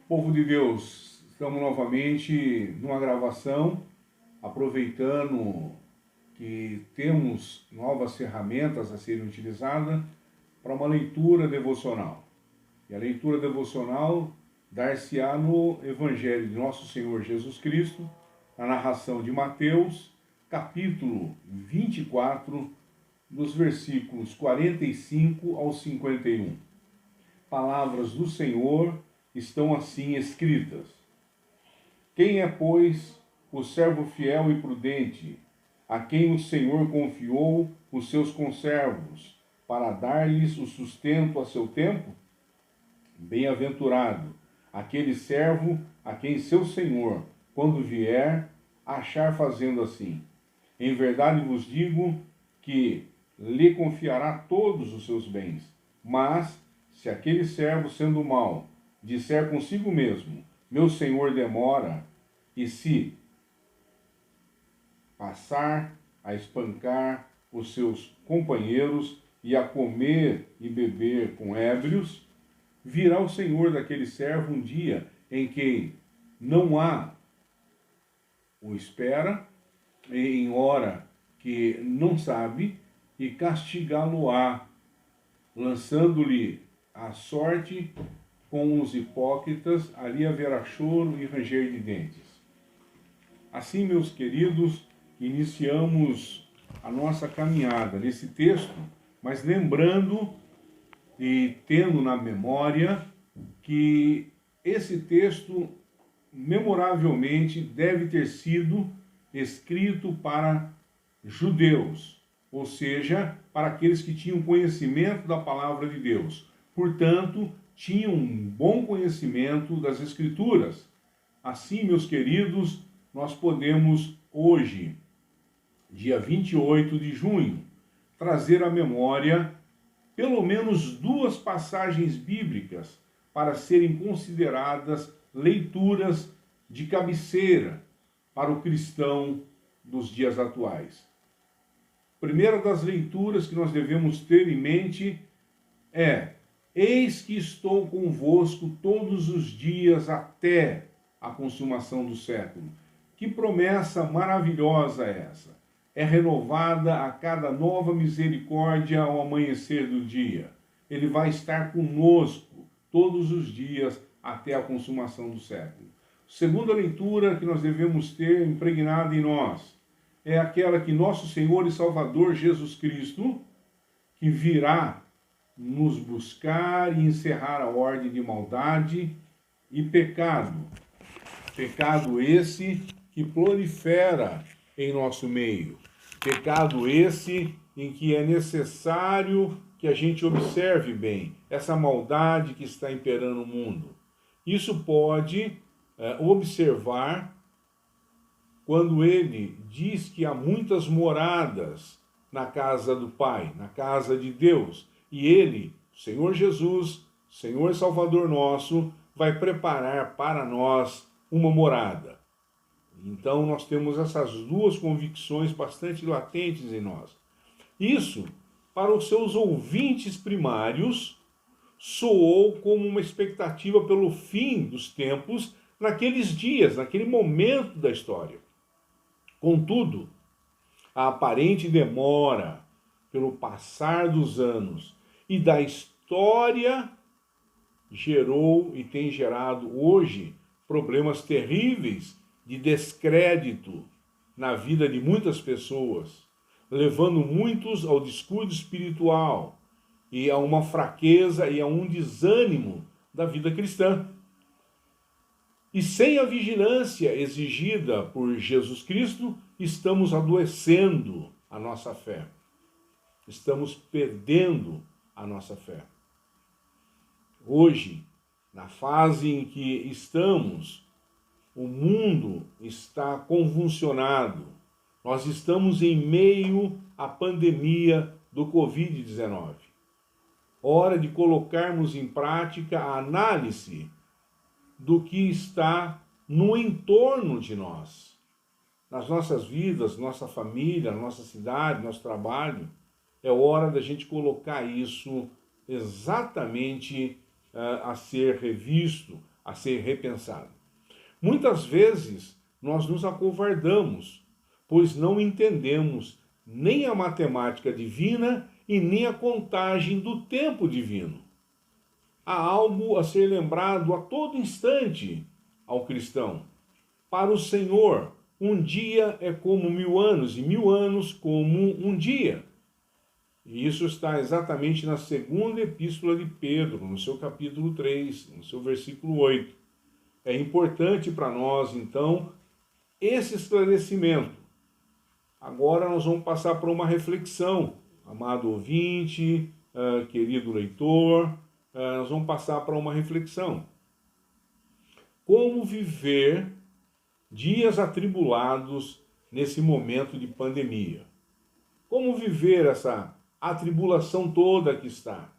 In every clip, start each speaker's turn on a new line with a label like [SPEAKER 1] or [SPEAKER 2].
[SPEAKER 1] Povo de Deus, estamos novamente numa gravação, aproveitando que temos novas ferramentas a serem utilizadas para uma leitura devocional. E a leitura devocional dar-se-á no Evangelho de Nosso Senhor Jesus Cristo, na narração de Mateus, capítulo 24, dos versículos 45 ao 51. Palavras do Senhor estão assim escritas. Quem é, pois, o servo fiel e prudente, a quem o Senhor confiou os seus conservos, para dar-lhes o sustento a seu tempo? Bem-aventurado aquele servo a quem seu Senhor, quando vier, achar fazendo assim. Em verdade vos digo que lhe confiará todos os seus bens. Mas, se aquele servo, sendo mau, disser consigo mesmo, meu senhor demora, e se passar a espancar os seus companheiros e a comer e beber com ébrios, virá o senhor daquele servo um dia em que não há o espera, em hora que não sabe, e castigá-lo-á, lançando-lhe a sorte com os hipócritas, ali haverá choro e ranger de dentes. Assim, meus queridos, iniciamos a nossa caminhada nesse texto, mas lembrando e tendo na memória que esse texto, memoravelmente, deve ter sido escrito para judeus, ou seja, para aqueles que tinham conhecimento da palavra de Deus. Portanto, tinham um bom conhecimento das Escrituras. Assim, meus queridos, nós podemos hoje, dia 28 de junho, trazer à memória pelo menos duas passagens bíblicas para serem consideradas leituras de cabeceira para o cristão dos dias atuais. A primeira das leituras que nós devemos ter em mente é: eis que estou convosco todos os dias até a consumação do século. Que promessa maravilhosa é essa! É renovada a cada nova misericórdia ao amanhecer do dia. Ele vai estar conosco todos os dias até a consumação do século. Segunda leitura que nós devemos ter impregnada em nós é aquela que nosso Senhor e Salvador Jesus Cristo, que virá nos buscar e encerrar a ordem de maldade e pecado. Pecado esse que prolifera em nosso meio. Pecado esse em que é necessário que a gente observe bem essa maldade que está imperando no mundo. Isso pode observar quando ele diz que há muitas moradas na casa do Pai, na casa de Deus. E ele, Senhor Jesus, Senhor Salvador nosso, vai preparar para nós uma morada. Então nós temos essas duas convicções bastante latentes em nós. Isso, para os seus ouvintes primários, soou como uma expectativa pelo fim dos tempos naqueles dias, naquele momento da história. Contudo, a aparente demora pelo passar dos anos e da história gerou e tem gerado hoje problemas terríveis de descrédito na vida de muitas pessoas, levando muitos ao descuido espiritual e a uma fraqueza e a um desânimo da vida cristã. E sem a vigilância exigida por Jesus Cristo, estamos adoecendo a nossa fé. Estamos perdendo a nossa fé. Hoje, na fase em que estamos, o mundo está convulsionado. Nós estamos em meio à pandemia do Covid-19. Hora de colocarmos em prática a análise do que está no entorno de nós, nas nossas vidas, nossa família, nossa cidade, nosso trabalho. É hora da gente colocar isso exatamente a ser revisto, a ser repensado. Muitas vezes nós nos acovardamos, pois não entendemos nem a matemática divina e nem a contagem do tempo divino. Há algo a ser lembrado a todo instante ao cristão. Para o Senhor, um dia é como 1000 anos, e 1000 anos como um dia. E isso está exatamente na segunda epístola de Pedro, no seu capítulo 3, no seu versículo 8. É importante para nós, então, esse esclarecimento. Agora nós vamos passar por uma reflexão, amado ouvinte, querido leitor, nós vamos passar para uma reflexão. Como viver dias atribulados nesse momento de pandemia? Como viver essa atribulação toda que está?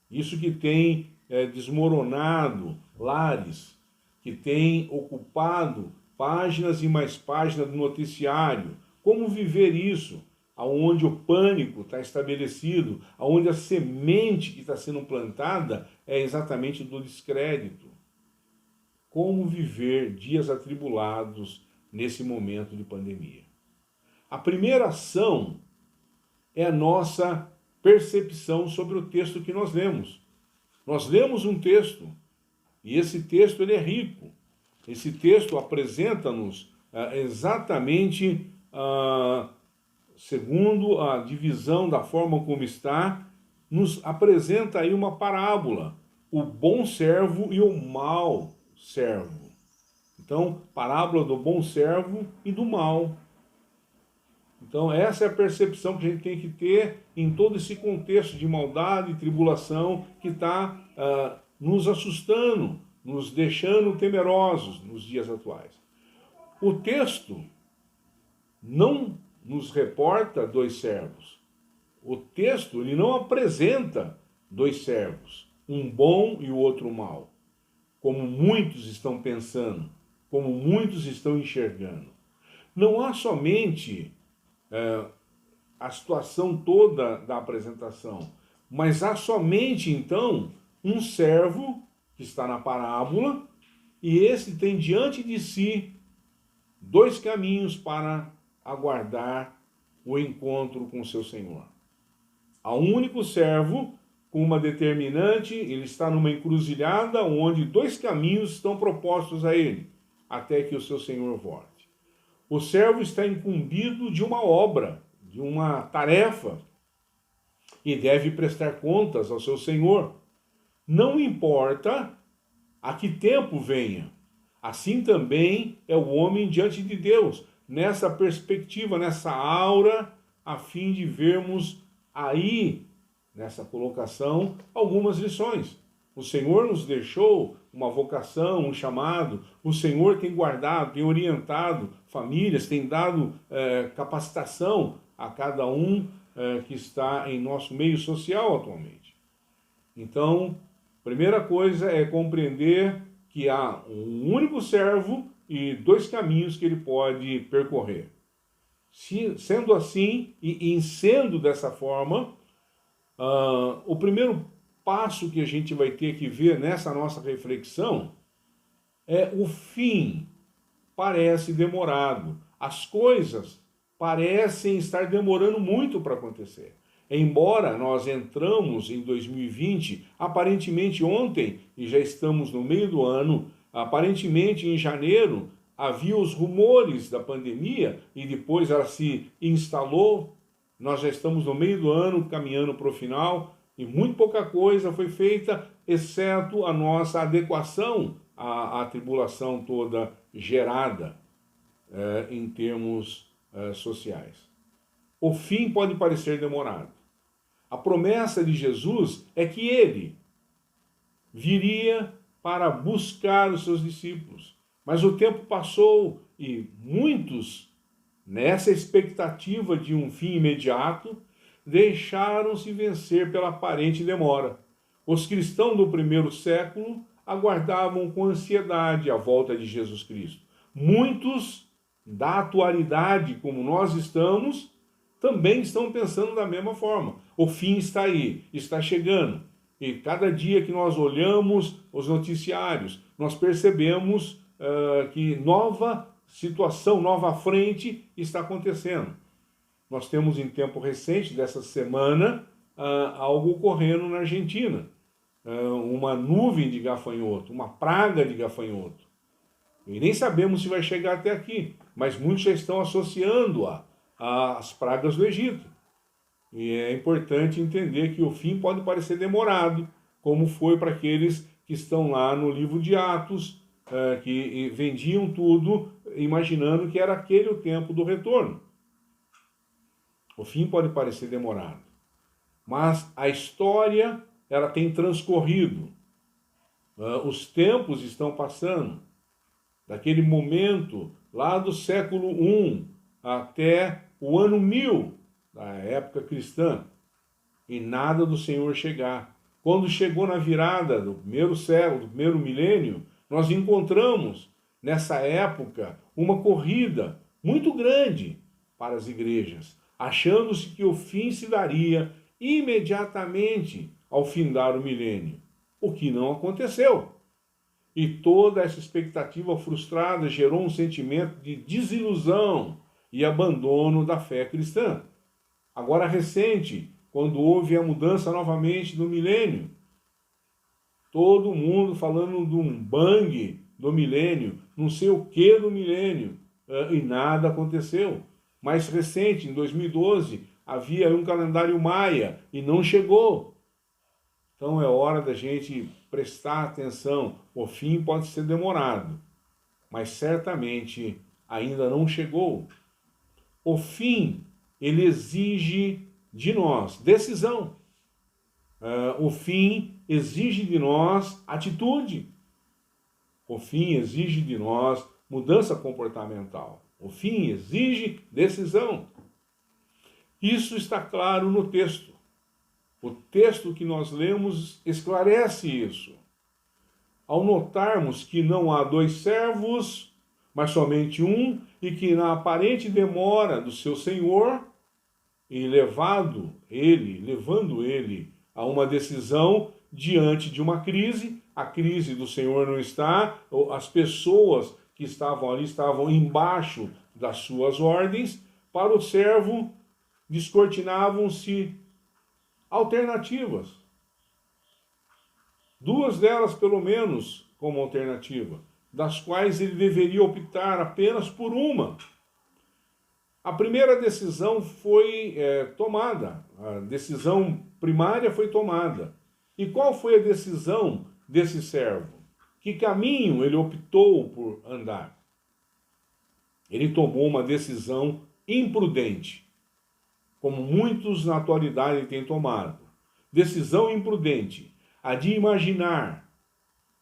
[SPEAKER 1] Isso que tem desmoronado lares, que tem ocupado páginas e mais páginas do noticiário. Como viver isso? Aonde o pânico está estabelecido, aonde a semente que está sendo plantada é exatamente do descrédito. Como viver dias atribulados nesse momento de pandemia? A primeira ação é a nossa percepção sobre o texto que nós lemos. Nós lemos um texto, e esse texto ele é rico. Esse texto apresenta-nos exatamente, segundo a divisão da forma como está, nos apresenta aí uma parábola, o bom servo e o mau servo. Então, parábola do bom servo e do mau. Então, essa é a percepção que a gente tem que ter em todo esse contexto de maldade e tribulação que está nos assustando, nos deixando temerosos nos dias atuais. O texto não nos reporta 2 servos. O texto ele não apresenta 2 servos, um bom e o outro mau, como muitos estão pensando, como muitos estão enxergando. Não há somente a situação toda da apresentação, mas há somente, então, um servo que está na parábola, e esse tem diante de si 2 caminhos para aguardar o encontro com seu Senhor. Há um único servo com uma determinante, ele está numa encruzilhada onde 2 caminhos estão propostos a ele, até que o seu Senhor volte. O servo está incumbido de uma obra, de uma tarefa, e deve prestar contas ao seu Senhor. Não importa a que tempo venha. Assim também é o homem diante de Deus, nessa perspectiva, nessa aura, a fim de vermos aí, nessa colocação, algumas lições. O Senhor nos deixou uma vocação, um chamado. O Senhor tem guardado, tem orientado famílias, tem dado capacitação a cada um que está em nosso meio social atualmente. Então, primeira coisa é compreender que há um único servo e 2 caminhos que ele pode percorrer. Sendo assim, e em sendo dessa forma, o primeiro passo que a gente vai ter que ver nessa nossa reflexão é o fim parece demorado. As coisas parecem estar demorando muito para acontecer. Embora nós entramos em 2020, aparentemente ontem, e já estamos no meio do ano, aparentemente em janeiro, havia os rumores da pandemia e depois ela se instalou. Nós já estamos no meio do ano, caminhando para o final, e muito pouca coisa foi feita, exceto a nossa adequação à tribulação toda gerada em termos sociais. O fim pode parecer demorado. A promessa de Jesus é que ele viria para buscar os seus discípulos. Mas o tempo passou e muitos, nessa expectativa de um fim imediato, deixaram-se vencer pela aparente demora. Os cristãos do primeiro século aguardavam com ansiedade a volta de Jesus Cristo. Muitos da atualidade, como nós estamos, também estão pensando da mesma forma. O fim está aí, está chegando. E cada dia que nós olhamos os noticiários, nós percebemos que nova situação, nova frente está acontecendo. Nós temos em tempo recente, dessa semana, algo ocorrendo na Argentina. Uma nuvem de gafanhoto, uma praga de gafanhoto. E nem sabemos se vai chegar até aqui, mas muitos já estão associando-a às pragas do Egito. E é importante entender que o fim pode parecer demorado, como foi para aqueles que estão lá no livro de Atos, que vendiam tudo imaginando que era aquele o tempo do retorno. O fim pode parecer demorado, mas a história ela tem transcorrido. Os tempos estão passando. Daquele momento, lá do século I até o ano 1000, da época cristã, e nada do Senhor chegar. Quando chegou na virada do primeiro século, do primeiro milênio, nós encontramos, nessa época, uma corrida muito grande para as igrejas, achando-se que o fim se daria imediatamente ao findar o milênio, o que não aconteceu. E toda essa expectativa frustrada gerou um sentimento de desilusão e abandono da fé cristã. Agora recente, quando houve a mudança novamente do milênio, todo mundo falando de um bang do milênio, não sei o que do milênio, e nada aconteceu. Mais recente, em 2012, havia um calendário maia e não chegou. Então é hora da gente prestar atenção. O fim pode ser demorado, mas certamente ainda não chegou. O fim, ele exige de nós decisão. O fim exige de nós atitude. O fim exige de nós mudança comportamental. O fim exige decisão. Isso está claro no texto. O texto que nós lemos esclarece isso. Ao notarmos que não há dois servos, mas somente um, e que na aparente demora do seu senhor, e levando ele a uma decisão diante de uma crise, a crise do Senhor não está, as pessoas que estavam ali estavam embaixo das suas ordens, para o servo descortinavam-se alternativas. Duas delas, pelo menos, como alternativa, das quais ele deveria optar apenas por uma. A primeira decisão foi tomada, a decisão primária foi tomada. E qual foi a decisão desse servo? Que caminho ele optou por andar? Ele tomou uma decisão imprudente, como muitos na atualidade têm tomado. Decisão imprudente, a de imaginar,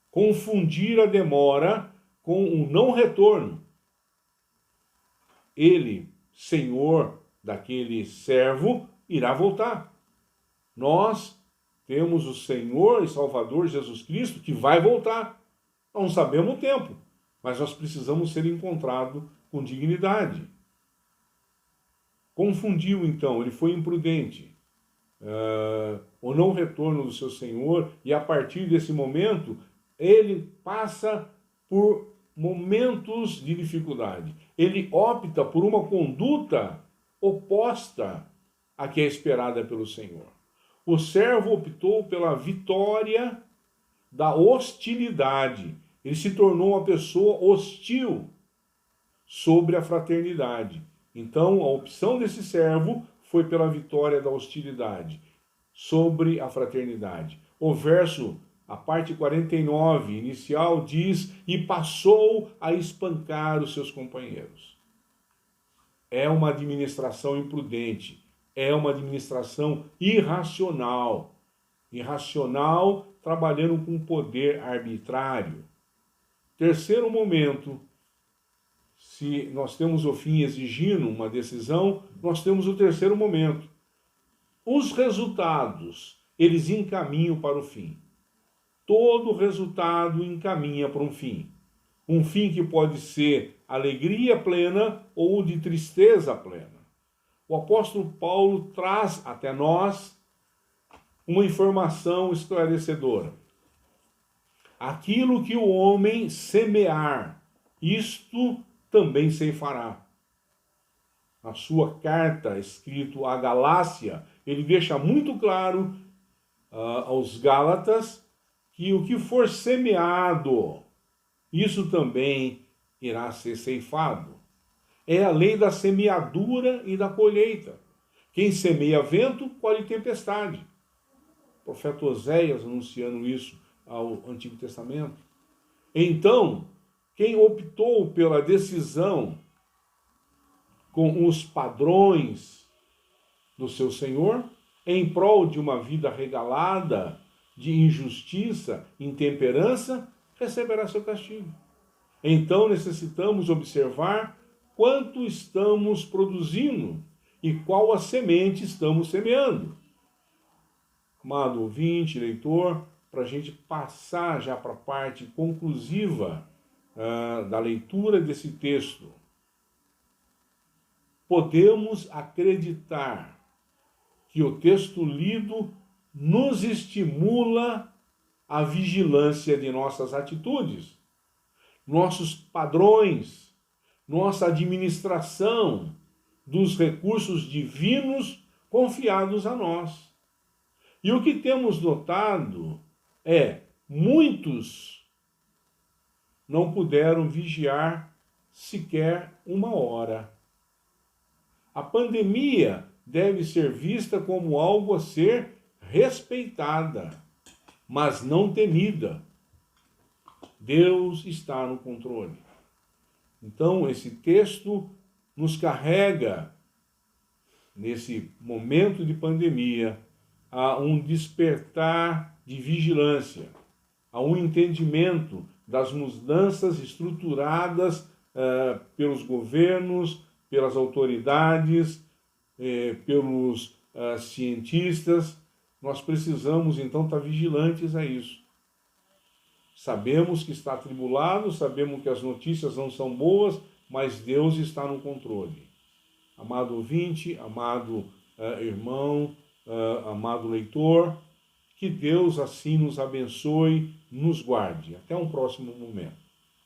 [SPEAKER 1] confundir a demora com um não retorno. Ele, senhor daquele servo, irá voltar. Nós temos o Senhor e Salvador Jesus Cristo que vai voltar. Não sabemos o tempo, mas nós precisamos ser encontrados com dignidade. Confundiu então, ele foi imprudente. O não retorno do seu Senhor, e a partir desse momento, ele passa por momentos de dificuldade. Ele opta por uma conduta oposta à que é esperada pelo Senhor. O servo optou pela vitória da hostilidade. Ele se tornou uma pessoa hostil sobre a fraternidade. Então, a opção desse servo foi pela vitória da hostilidade sobre a fraternidade. O verso, a parte 49 inicial, diz: e passou a espancar os seus companheiros. É uma administração imprudente, é uma administração irracional. Irracional, trabalhando com poder arbitrário. Terceiro momento, se nós temos o fim exigindo uma decisão, nós temos o terceiro momento. Os resultados, eles encaminham para o fim. Todo resultado encaminha para um fim. Um fim que pode ser alegria plena ou de tristeza plena. O apóstolo Paulo traz até nós uma informação esclarecedora. Aquilo que o homem semear, isto também ceifará. Na sua carta, escrito à Galácia, ele deixa muito claro aos Gálatas que o que for semeado, isso também irá ser ceifado. É a lei da semeadura e da colheita. Quem semeia vento, colhe tempestade. O profeta Oséias anunciando isso ao Antigo Testamento. Então, quem optou pela decisão com os padrões do seu Senhor, em prol de uma vida regalada de injustiça, intemperança, receberá seu castigo. Então necessitamos observar quanto estamos produzindo e qual a semente estamos semeando. Amado ouvinte, leitor, para a gente passar já para a parte conclusiva da leitura desse texto, podemos acreditar que o texto lido nos estimula a vigilância de nossas atitudes, nossos padrões, nossa administração dos recursos divinos confiados a nós. E o que temos notado é muitos não puderam vigiar sequer uma hora. A pandemia deve ser vista como algo a ser respeitada, mas não temida. Deus está no controle. Então, esse texto nos carrega, nesse momento de pandemia, a um despertar de vigilância, a um entendimento das mudanças estruturadas pelos governos, pelas autoridades, pelos cientistas. Nós precisamos, então, estar vigilantes a isso. Sabemos que está atribulado, sabemos que as notícias não são boas, mas Deus está no controle. Amado ouvinte, amado irmão, amado leitor, que Deus assim nos abençoe, nos guarde. Até um próximo momento.